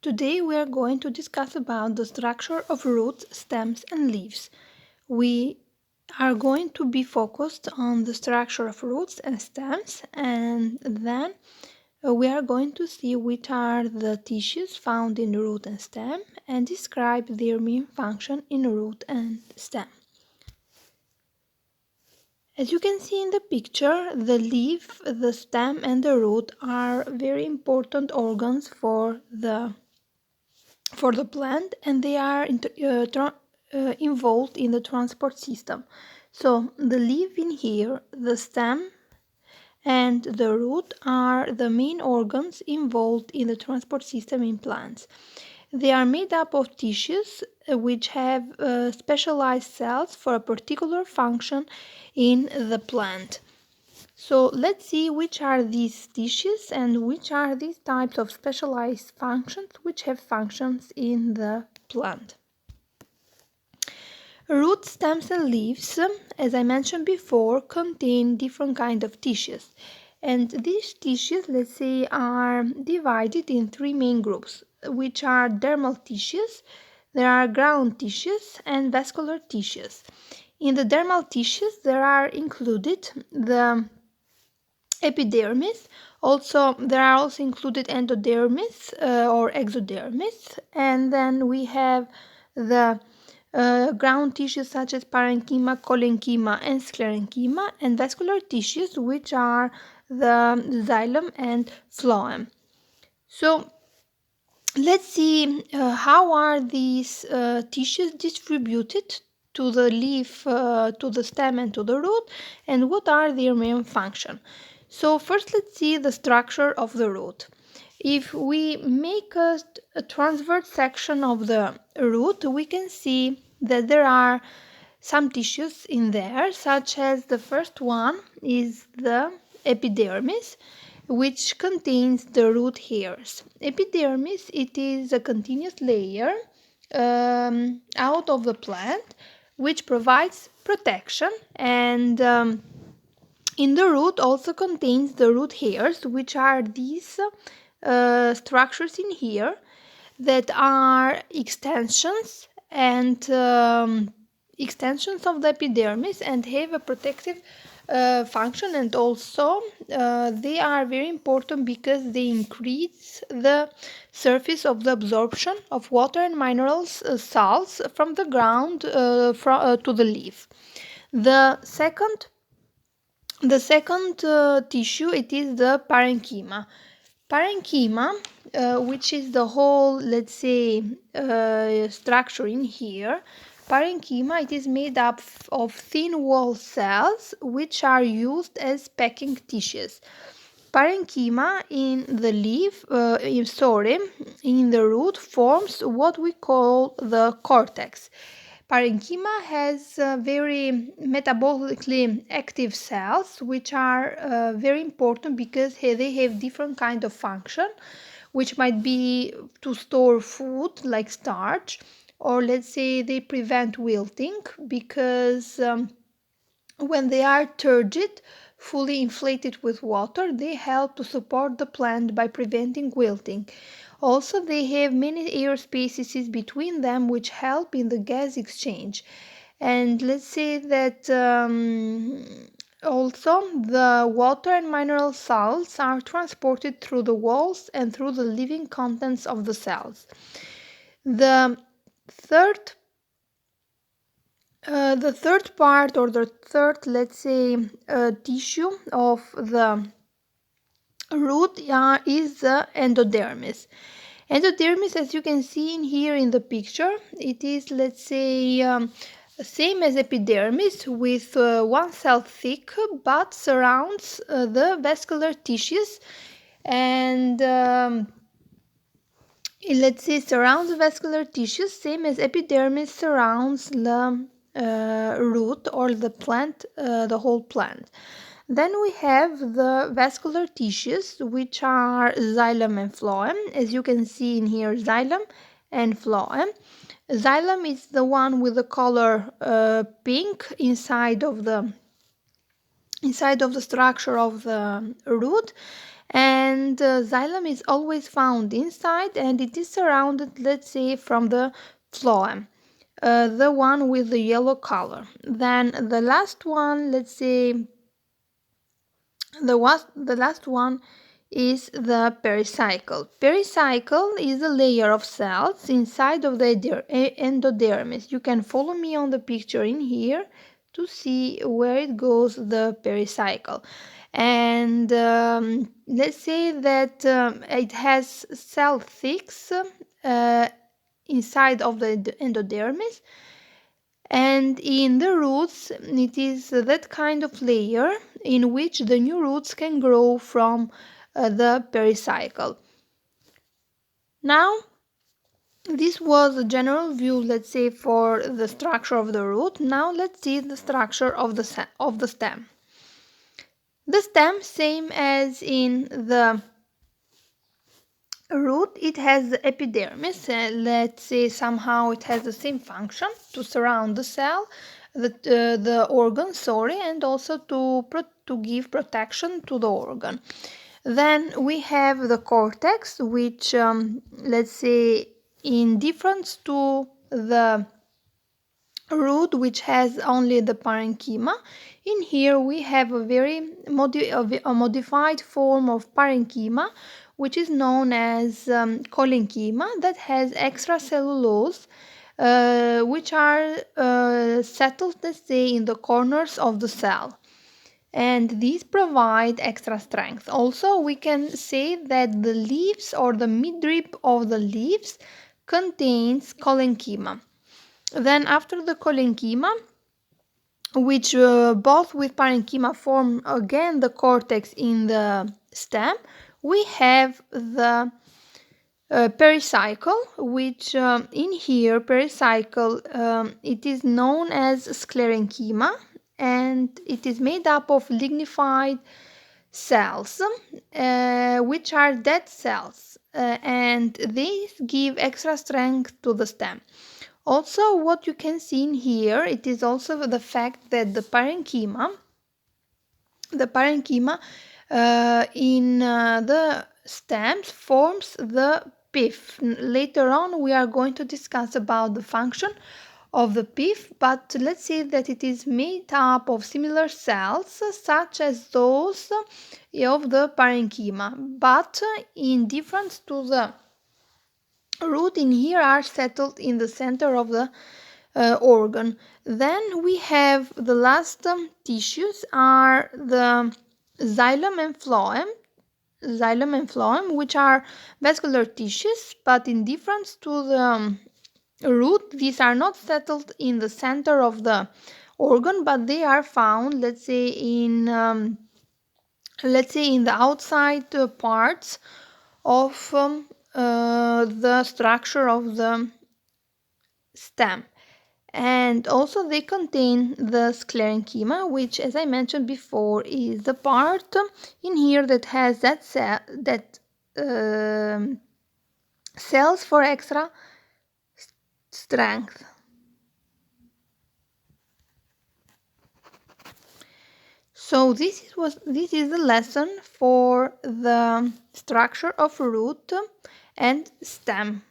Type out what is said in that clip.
Today we are going to discuss about the structure of roots, stems and leaves. We are going to be focused on the structure of roots and stems, and then we are going to see which are the tissues found in root and stem and describe their main function in root and stem. As you can see in the picture, the leaf, the stem and the root are very important organs for the plant, and they are involved in the transport system. So the leaf in here, the stem and the root are the main organs involved in the transport system in plants. They are made up of tissues which have specialized cells for a particular function in the plant. So let's see which are these tissues and which are these types of specialized functions which have functions in the plant. Roots, stems and leaves, as I mentioned before, contain different kinds of tissues. And these tissues, let's say, are divided in three main groups, which are dermal tissues, there are ground tissues and vascular tissues. In the dermal tissues, there are included the epidermis. There are also included endodermis or exodermis, and then we have the ground tissues such as parenchyma, collenchyma, and sclerenchyma, and vascular tissues which are the xylem and phloem. So let's see how are these tissues distributed to the leaf, to the stem and to the root, and what are their main function. So first let's see the structure of the root. If we make a transverse section of the root, we can see that there are some tissues in there, such as the first one is the epidermis, which contains the root hairs. Epidermis, it is a continuous layer out of the plant which provides protection, and in the root also contains the root hairs, which are these structures in here that are extensions and extensions of the epidermis and have a protective function, and also they are very important because they increase the surface of the absorption of water and minerals salts from the ground to the leaf. The second tissue, it is the parenchyma. Parenchyma, which is the whole, let's say, structure in here. Parenchyma, it is made up of thin wall cells which are used as packing tissues. Parenchyma in the leaf, in the root, forms what we call the cortex. Parenchyma has very metabolically active cells, which are very important because they have different kind of function, which might be to store food like starch, or let's say they prevent wilting because when they are turgid, fully inflated with water, they help to support the plant by preventing wilting. Also, they have many air spaces between them which help in the gas exchange. And let's say that also the water and mineral salts are transported through the walls and through the living contents of the cells. The third part, or the third, let's say, tissue of the root is the endodermis. Endodermis, as you can see in here in the picture, it is, let's say, same as epidermis, with one cell thick, but surrounds the vascular tissues, and let's say surrounds the vascular tissues, same as epidermis surrounds the root or the plant, the whole plant. Then we have the vascular tissues, which are xylem and phloem. As you can see in here, xylem and phloem. Xylem is the one with the color pink inside of the structure of the root, And xylem is always found inside, and it is surrounded, let's say, from the phloem, the one with the yellow color. Then the last one, let's say, the last one is the pericycle. Pericycle is a layer of cells inside of the endodermis. You can follow me on the picture in here to see where it goes, the pericycle. And let's say that it has cell thicks inside of the endodermis, and in the roots it is that kind of layer in which the new roots can grow from the pericycle. Now, this was a general view, let's say, for the structure of the root. Now let's see the structure of the stem. The stem, same as in the root, it has the epidermis. Let's say somehow it has the same function to surround the cell, the organ, sorry, and also to give protection to the organ. Then we have the cortex, which let's say, in difference to the root, which has only the parenchyma, in here we have a very modified form of parenchyma, which is known as collenchyma, that has extracellulose, which are settled, let's say, in the corners of the cell. And these provide extra strength. Also, we can say that the leaves or the midrib of the leaves contains collenchyma. Then after the collenchyma, which both with parenchyma form again the cortex in the stem, we have the pericycle, which in here, pericycle, it is known as sclerenchyma, and it is made up of lignified cells, which are dead cells, and these give extra strength to the stem. Also, what you can see in here, it is also the fact that the parenchyma in the stems forms the pith. Later on, we are going to discuss about the function of the pith, but let's say that it is made up of similar cells, such as those of the parenchyma, but in difference to the root, in here are settled in the center of the organ. Then we have the last tissues are the xylem and phloem, which are vascular tissues, but in difference to the root, these are not settled in the center of the organ, but they are found, let's say, in the outside parts of the structure of the stem. And also they contain the sclerenchyma, which, as I mentioned before, is the part in here that has cells for extra strength. So this is the lesson for the structure of root and stem.